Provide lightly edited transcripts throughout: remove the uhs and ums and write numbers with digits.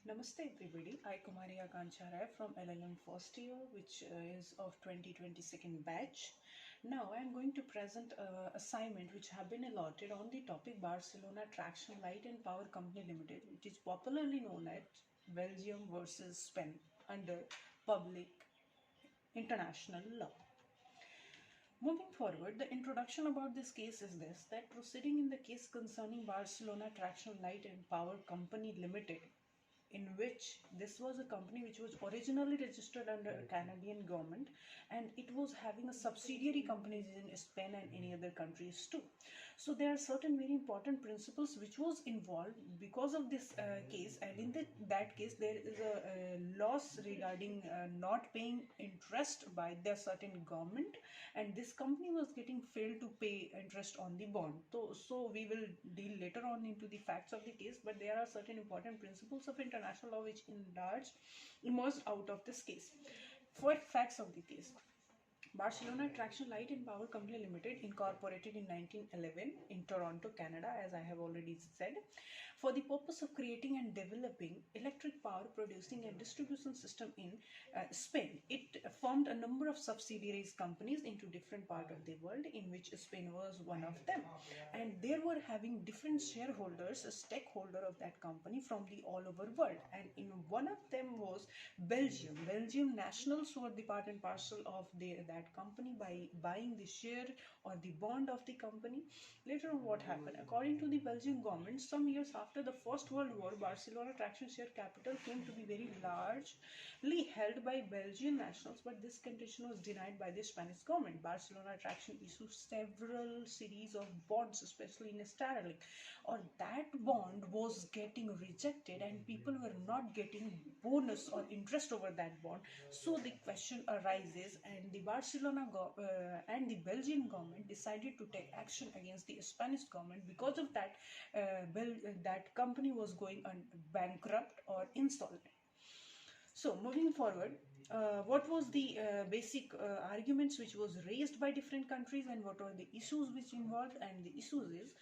Namaste everybody, I Kumari Akancharai from LLM first year which is of 2022 batch. Now I am going to present a assignment which have been allotted on the topic Barcelona Traction Light and Power Company Limited, which is popularly known as Belgium versus Spain under public international law. Moving forward, the introduction about this case is this, that proceeding in the case concerning Barcelona Traction Light and Power Company Limited, in which this was a company which was originally registered under a Canadian government, and it was having a subsidiary companies in Spain and any other countries too. So there are certain very important principles which was involved because of this case, and in that case there is a loss regarding not paying interest by the certain government, and this company was getting failed to pay interest on the bond. So we will deal later on into the facts of the case, but there are certain important principles of international law which in large emerged out of this case. For facts of the case, Barcelona Traction Light and Power Company Limited incorporated in 1911 in Toronto, Canada, as I have already said, for the purpose of creating and developing electric power producing and distribution system in Spain. It formed a number of subsidiaries companies into different part of the world, in which Spain was one of them, and they were having different shareholders, a stakeholder of that company from the all over world, and in one of them was Belgium nationals were the part and parcel of that company by buying the share or the bond of the company. Later on, what happened? According to the Belgian government, some years after the First World War, Barcelona Traction share capital came to be very largely held by Belgian nationals, but this condition was denied by the Spanish government. Barcelona Traction issued several series of bonds, especially in sterling, or that bond was getting rejected and people were not getting bonus or interest over that bond. So the question arises, and the and the Belgian government decided to take action against the Spanish government. Because of that, that company was going bankrupt or insolvent. So moving forward, what was the basic arguments which was raised by different countries, and what are the issues which involved? And the issues is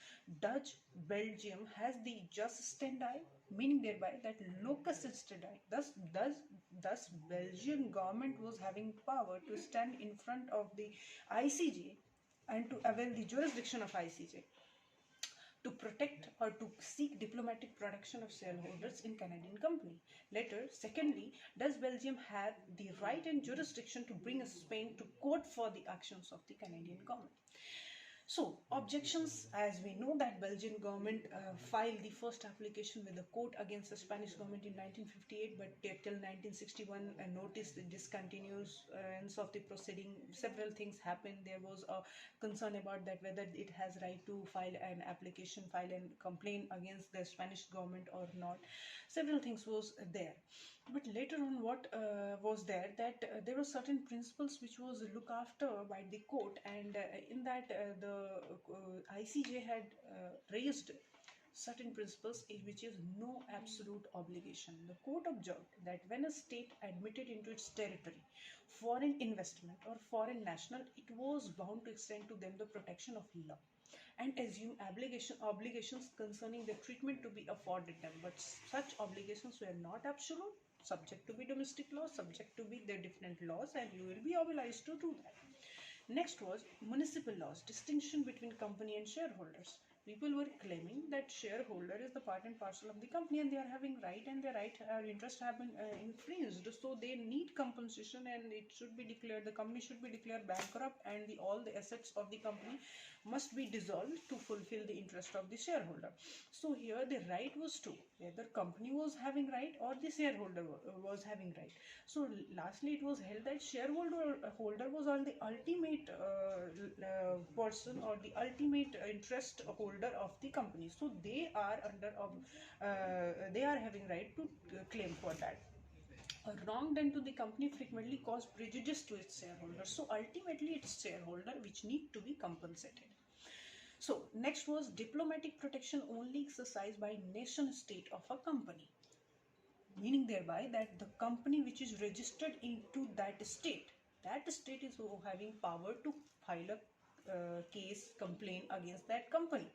Dutch Belgium has the jus standi, meaning thereby that locus standi. Thus Belgian government was having power to stand in front of the ICJ and to avail the jurisdiction of ICJ to protect or to seek diplomatic protection of shareholders in Canadian company. Later, secondly, does Belgium have the right and jurisdiction to bring Spain to court for the actions of the Canadian government? So, objections, as we know that Belgian government filed the first application with the court against the Spanish government in 1958, but till 1961 a notice discontinuance of the proceeding. Several things happened. There was a concern about that whether it has right to file an application, file and complain against the Spanish government or not. Several things was there. But later on, what was there, that there were certain principles which was looked after by the court, and in that the ICJ had raised certain principles, which is no absolute obligation. The court observed that when a state admitted into its territory foreign investment or foreign national, it was bound to extend to them the protection of law and assume obligations concerning the treatment to be afforded them. But such obligations were not absolute, subject to be domestic law, subject to be the different laws, and you will be obliged to do that. Next was municipal laws, distinction between company and shareholders. People were claiming that shareholder is the part and parcel of the company, and they are having right, and their right or interest have been infringed. So they need compensation, and it should be declared, the company should be declared bankrupt, and all the assets of the company must be dissolved to fulfill the interest of the shareholder. So here the right was to whether company was having right or the shareholder was having right. So lastly, it was held that shareholder was on the ultimate person or the ultimate interest holder of the company. So they are they are having right to claim for that. A wrong done to the company frequently cause prejudice to its shareholders. So ultimately, it's shareholder which need to be compensated. So next was diplomatic protection only exercised by nation state of a company, meaning thereby that the company which is registered into that state is having power to file case complaint against that company,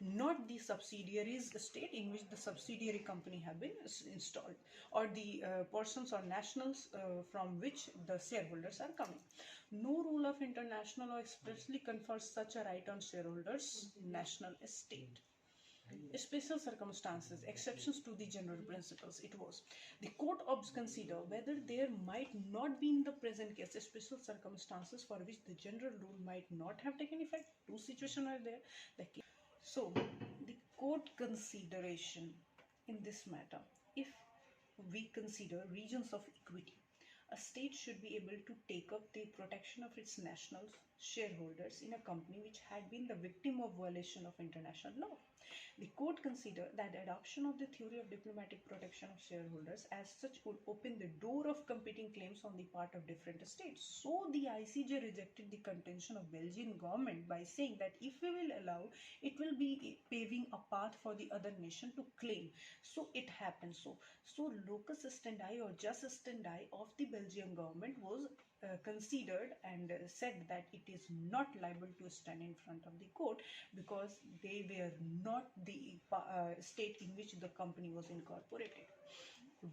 not the subsidiaries state in which the subsidiary company have been installed, or the persons or nationals from which the shareholders are coming. No rule of international or expressly confers such a right on shareholders national estate. Special circumstances, exceptions to the general principles. It was the court of consider whether there might not be in the present case special circumstances for which the general rule might not have taken effect. Two situations are there. So the court consideration in this matter, if we consider regions of equity, a state should be able to take up the protection of its national shareholders in a company which had been the victim of violation of international law. The court considered that the adoption of the theory of diplomatic protection of shareholders as such would open the door of competing claims on the part of different states. So the ICJ rejected the contention of Belgian government by saying that if we will allow, it will be paving a path for the other nation to claim. So it happened so locus standi or jus standi of the Belgian government was considered and said that it is not liable to stand in front of the court because they were not the state in which the company was incorporated.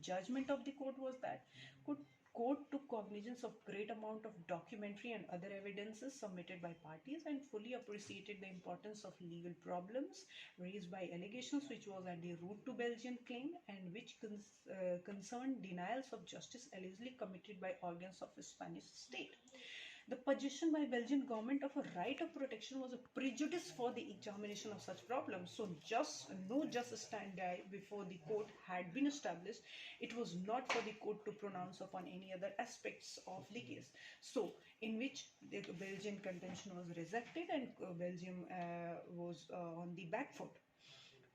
Judgment of the court was that court took cognizance of great amount of documentary and other evidences submitted by parties and fully appreciated the importance of legal problems raised by allegations which was at the root to Belgian claim and which concerned denials of justice allegedly committed by organs of the Spanish state. The possession by Belgian government of a right of protection was a prejudice for the examination of such problems. So no just standi before the court had been established. It was not for the court to pronounce upon any other aspects of the case. So in which the Belgian contention was rejected and Belgium was on the back foot.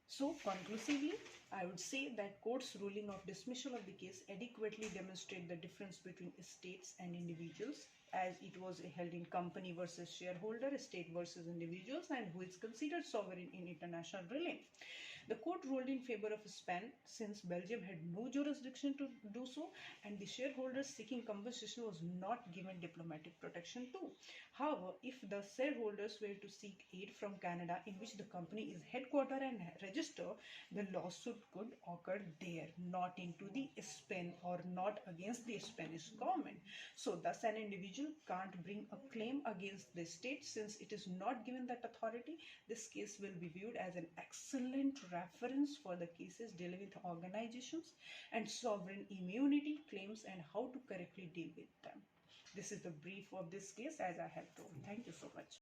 So conclusively, I would say that court's ruling of dismissal of the case adequately demonstrate the difference between states and individuals, as it was held in company versus shareholder, state versus individuals, and who is considered sovereign in international realm. The court ruled in favor of Spain since Belgium had no jurisdiction to do so and the shareholders seeking compensation was not given diplomatic protection too. However, if the shareholders were to seek aid from Canada in which the company is headquartered and registered, the lawsuit could occur there, not into the Spain or not against the Spanish government. So thus an individual can't bring a claim against the state since it is not given that authority. This case will be viewed as an excellent reference for the cases dealing with organizations and sovereign immunity claims and how to correctly deal with them. This is the brief of this case as I have told. Thank you so much.